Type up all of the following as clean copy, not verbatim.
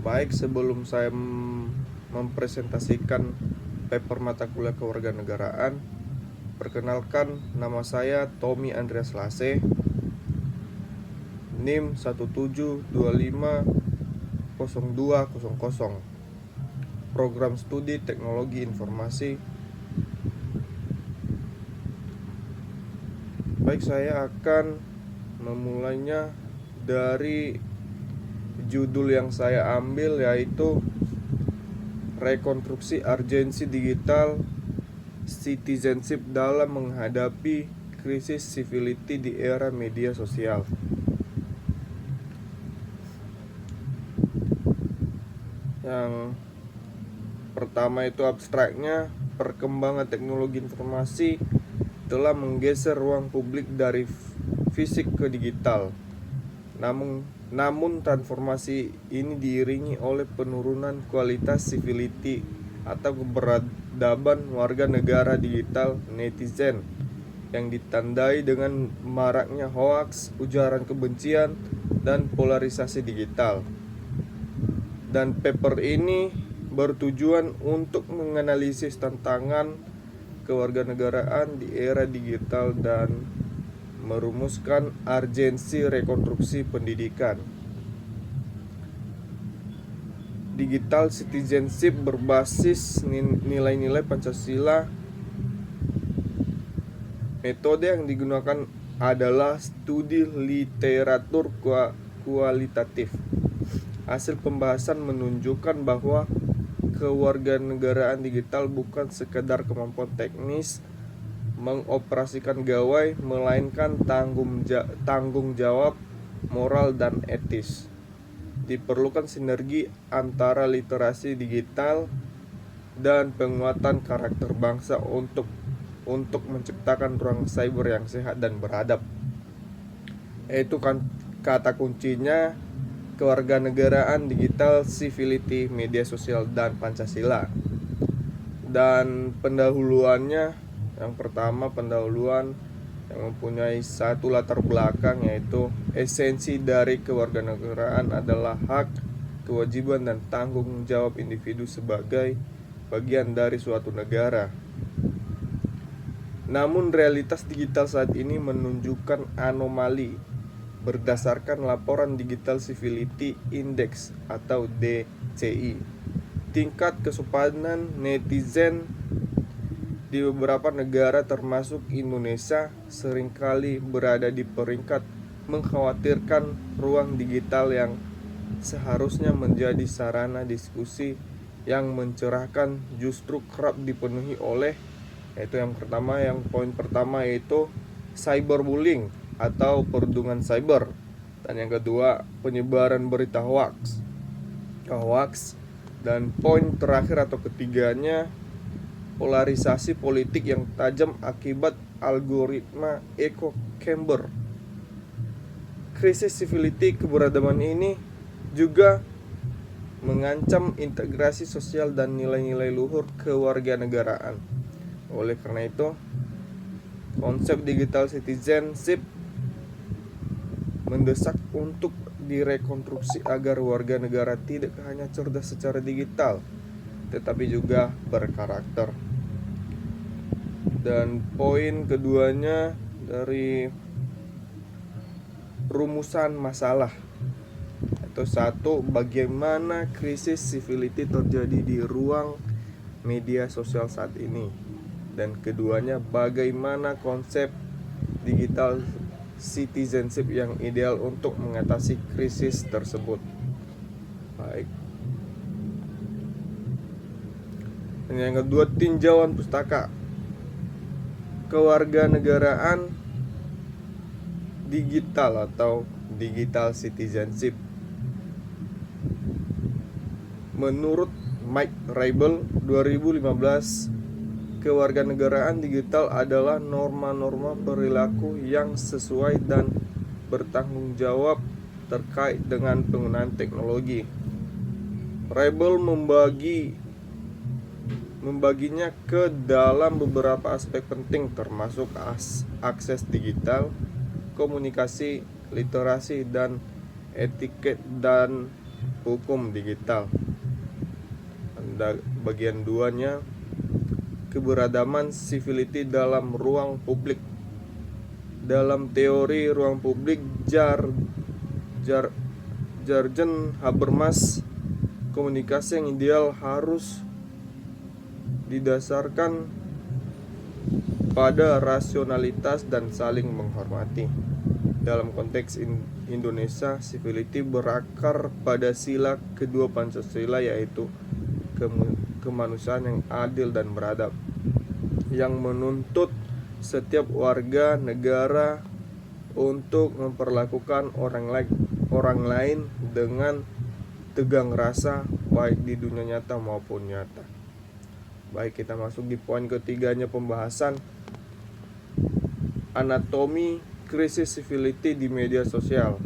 Baik, sebelum saya mempresentasikan paper mata kuliah kewarganegaraan, perkenalkan, nama saya Tommy Andreas Lase, NIM 17250200, Program Studi Teknologi Informasi. Baik, saya akan memulainya dari judul yang saya ambil, yaitu Rekonstruksi Urgensi Digital Citizenship dalam menghadapi krisis civility di era media sosial. Yang pertama itu abstraknya, perkembangan teknologi informasi telah menggeser ruang publik dari fisik ke digital. Namun transformasi ini diiringi oleh penurunan kualitas civility atau keberadaban warga negara digital netizen yang ditandai dengan maraknya hoaks, ujaran kebencian, dan polarisasi digital. Dan paper ini bertujuan untuk menganalisis tantangan kewarganegaraan di era digital dan merumuskan urgensi rekonstruksi pendidikan. Digital citizenship berbasis nilai-nilai Pancasila. Metode yang digunakan adalah studi literatur kualitatif. Hasil pembahasan menunjukkan bahwa kewarganegaraan digital bukan sekadar kemampuan teknis mengoperasikan gawai, melainkan tanggung jawab moral dan etis. Diperlukan sinergi antara literasi digital dan penguatan karakter bangsa untuk menciptakan ruang cyber yang sehat dan beradab. Itu kan kata kuncinya: kewarganegaraan digital, civility, media sosial, dan Pancasila. Dan pendahuluannya, yang pertama, pendahuluan yang mempunyai satu latar belakang, yaitu esensi dari kewarganegaraan adalah hak, kewajiban, dan tanggung jawab individu sebagai bagian dari suatu negara. Namun realitas digital saat ini menunjukkan anomali. Berdasarkan laporan Digital Civility Index atau DCI, tingkat kesopanan netizen di beberapa negara termasuk Indonesia seringkali berada di peringkat mengkhawatirkan. Ruang digital yang seharusnya menjadi sarana diskusi yang mencerahkan justru kerap dipenuhi oleh, yaitu poin pertama yaitu cyberbullying atau perundungan cyber, dan yang kedua penyebaran berita hoax. Dan poin terakhir atau ketiganya, polarisasi politik yang tajam akibat algoritma echo chamber. Krisis civility keberadaban ini juga mengancam integrasi sosial dan nilai-nilai luhur kewarganegaraan. Oleh karena itu, konsep digital citizenship mendesak untuk direkonstruksi agar warga negara tidak hanya cerdas secara digital, tetapi juga berkarakter. Dan poin keduanya dari rumusan masalah, yaitu satu, bagaimana krisis civility terjadi di ruang media sosial saat ini, dan keduanya, bagaimana konsep digital citizenship yang ideal untuk mengatasi krisis tersebut. Baik. Dan yang kedua, tinjauan pustaka. Kewarganegaraan digital atau digital citizenship. Menurut Mike Reibel 2015, kewarganegaraan digital adalah norma-norma perilaku yang sesuai dan bertanggung jawab terkait dengan penggunaan teknologi. Reibel membaginya ke dalam beberapa aspek penting, termasuk akses digital, komunikasi, literasi, dan etiket dan hukum digital. Bagian 2-nya, keberagaman civility dalam ruang publik. Dalam teori ruang publik, Jurgen Habermas, komunikasi yang ideal harus didasarkan pada rasionalitas dan saling menghormati. Dalam konteks Indonesia, civility berakar pada sila kedua Pancasila, yaitu kemanusiaan yang adil dan beradab, yang menuntut setiap warga negara untuk memperlakukan orang lain dengan tegang rasa, baik di dunia nyata maupun nyata. Baik, kita masuk di poin ketiganya pembahasan, anatomi krisis civility di media sosial.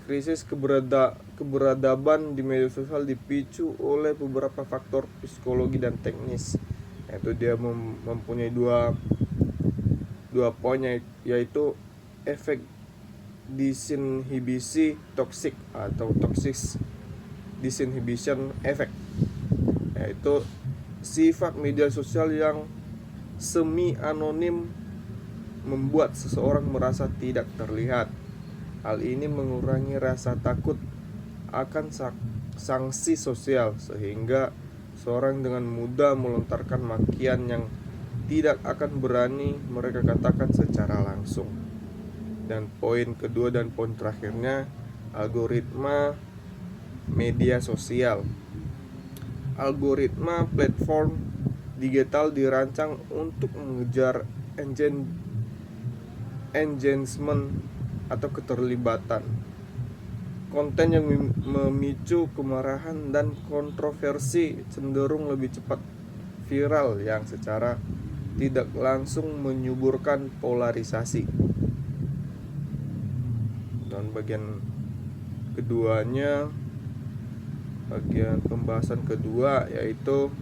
Krisis keberadaban di media sosial dipicu oleh beberapa faktor psikologi dan teknis. Yaitu dia mempunyai dua poin, yaitu efek disinhibisi toksik atau toxic disinhibition effect, yaitu sifat media sosial yang semi anonim membuat seseorang merasa tidak terlihat. Hal ini mengurangi rasa takut akan sanksi sosial, sehingga seorang dengan mudah melontarkan makian yang tidak akan berani mereka katakan secara langsung. Dan poin kedua dan poin terakhirnya, algoritma media sosial. Algoritma platform digital dirancang untuk mengejar engagement atau keterlibatan. Konten yang memicu kemarahan dan kontroversi cenderung lebih cepat viral, yang secara tidak langsung menyuburkan polarisasi. Dan bagian keduanya, bagian pembahasan kedua, yaitu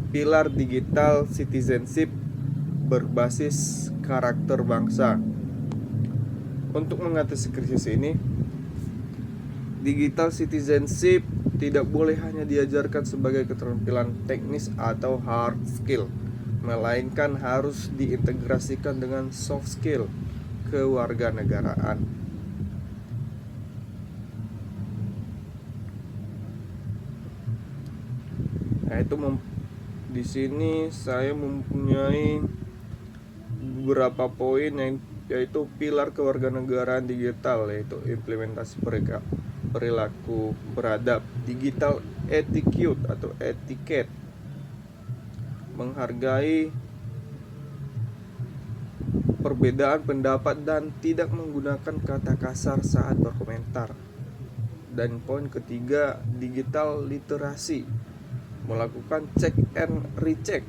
pilar digital citizenship berbasis karakter bangsa. Untuk mengatasi krisis ini, digital citizenship tidak boleh hanya diajarkan sebagai keterampilan teknis atau hard skill, melainkan harus diintegrasikan dengan soft skill kewarganegaraan. Yaitu di sini saya mempunyai beberapa poin, yaitu pilar kewarganegaraan digital, yaitu implementasi perilaku beradab, digital etiquette atau etiket, menghargai perbedaan pendapat dan tidak menggunakan kata kasar saat berkomentar. Dan poin ketiga, digital literasi, melakukan cek and recheck,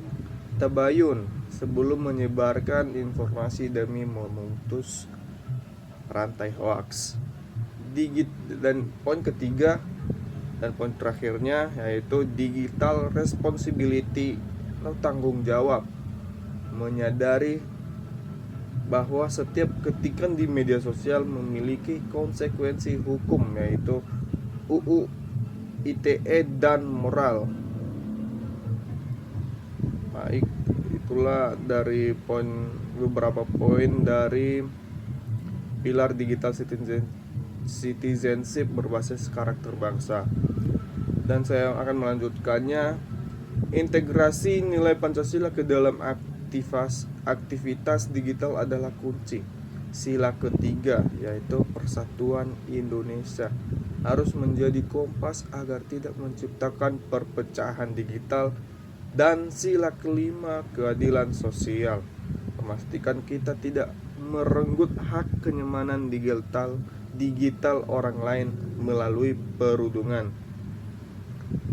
tabayun sebelum menyebarkan informasi demi memutus rantai hoaks. Dan poin ketiga dan poin terakhirnya, yaitu digital responsibility atau tanggung jawab, menyadari bahwa setiap ketikan di media sosial memiliki konsekuensi hukum, yaitu UU ITE dan moral. Baik, itulah dari beberapa poin dari pilar digital citizenship berbasis karakter bangsa. Dan saya akan melanjutkannya, integrasi nilai Pancasila ke dalam aktivitas digital adalah kunci. Sila ketiga, yaitu persatuan Indonesia, harus menjadi kompas agar tidak menciptakan perpecahan digital. Dan sila kelima, keadilan sosial, memastikan kita tidak merenggut hak kenyamanan digital orang lain melalui perundungan.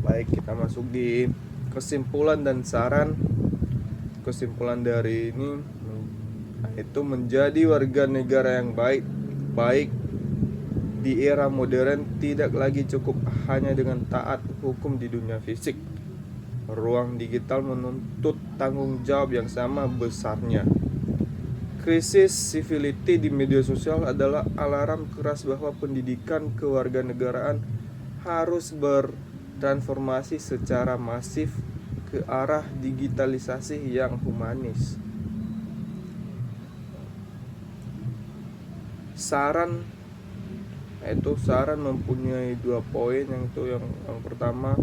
Baik, kita masuk di kesimpulan dan saran. Kesimpulan dari ini yaitu menjadi warga negara yang baik di era modern tidak lagi cukup hanya dengan taat hukum di dunia fisik. Ruang digital menuntut tanggung jawab yang sama besarnya. Krisis civility di media sosial adalah alarm keras bahwa pendidikan kewarganegaraan harus bertransformasi secara masif ke arah digitalisasi yang humanis. Saran mempunyai 2 poin, yang pertama,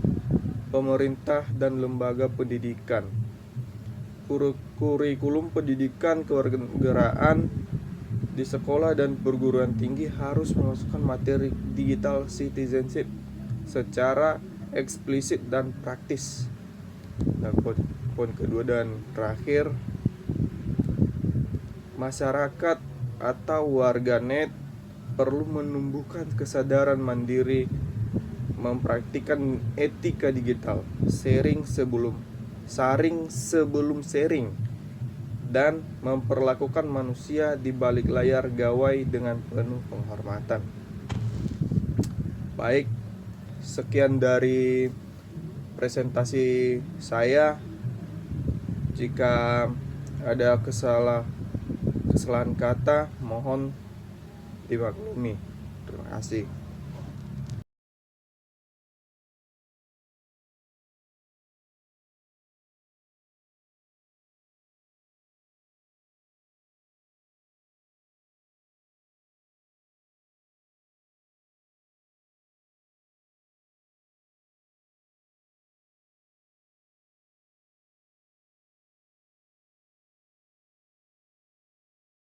pemerintah dan lembaga pendidikan. Kurikulum pendidikan kewarganegaraan di sekolah dan perguruan tinggi harus memasukkan materi digital citizenship secara eksplisit dan praktis. Dan poin kedua dan terakhir, masyarakat atau warganet perlu menumbuhkan kesadaran mandiri, mempraktikkan etika digital, saring sebelum sharing, dan memperlakukan manusia di balik layar gawai dengan penuh penghormatan. Baik, sekian dari presentasi saya. Jika ada kesalahan kata, mohon dimaklumi. Terima kasih.